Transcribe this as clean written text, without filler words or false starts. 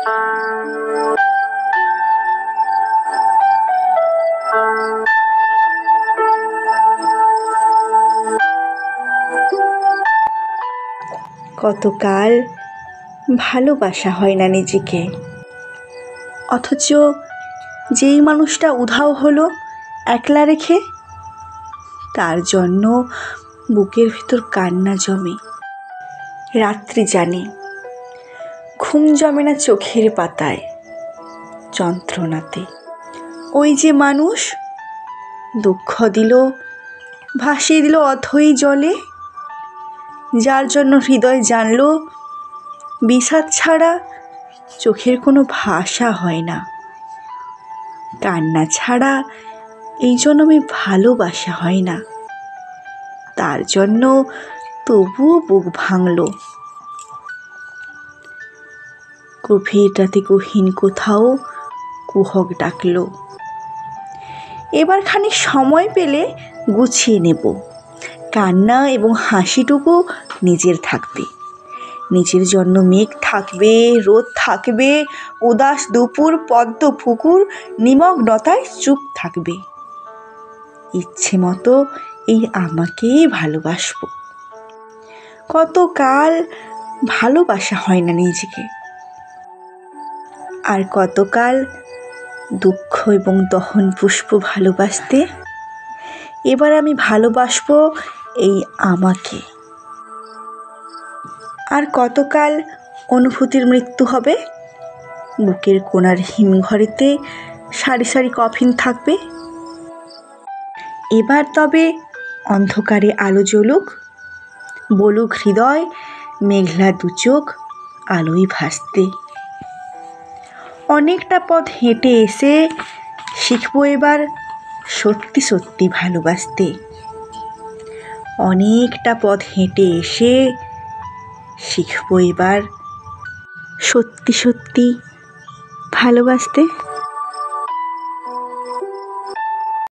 কতকাল ভালোবাসা হয় না নিজেকে, অথচ যেই মানুষটা উধাও হলো একলা রেখে, তার জন্য বুকের ভিতর কান্না জমে। রাত্রি জানে, ঘুম জমে না চোখের পাতায়, যন্ত্রণাতে। ওই যে মানুষ দুঃখ দিল, ভাসিয়ে দিল অথই জলে, যার জন্য হৃদয় জানলো বিষাদ ছাড়া চোখের কোনো ভাষা হয় না, কান্না ছাড়া এই জন্মে ভালোবাসা হয় না। তার জন্য তবুও বুক ভাঙল। গভীর রাতে গহীন কোথাও কুহক ডাকল, এবার খানিক সময় পেলে গুছিয়ে নেব। কান্না এবং হাসিটুকু নিজের থাকবে, নিজের জন্য মেঘ থাকবে, রোদ থাকবে, উদাস দুপুর, পদ্ম পুকুর নিমগ্নতায় চুপ থাকবে। ইচ্ছে মতো এই আমাকেই ভালোবাসবো। কতকাল ভালোবাসা হয় না নিজেকে, আর কতকাল দুঃখ এবং দহন পুষ্প ভালোবাসতে। এবার আমি ভালোবাসবো এই আমাকে। আর কতকাল অনুভূতির মৃত্যু হবে, বুকের কোণার হিমঘরেতে সারি সারি কফিন থাকবে। এবার তবে অন্ধকারে আলো জ্বলুক, বলুক হৃদয় মেঘলা দু চোখ আলোয় ভাসতে। অনেকটা পথ হেঁটে এসে শিখবো এবার সত্যি সত্যি ভালোবাসতে। অনেকটা পথ হেঁটে এসে শিখবো এবার সত্যি সত্যি ভালোবাসতে।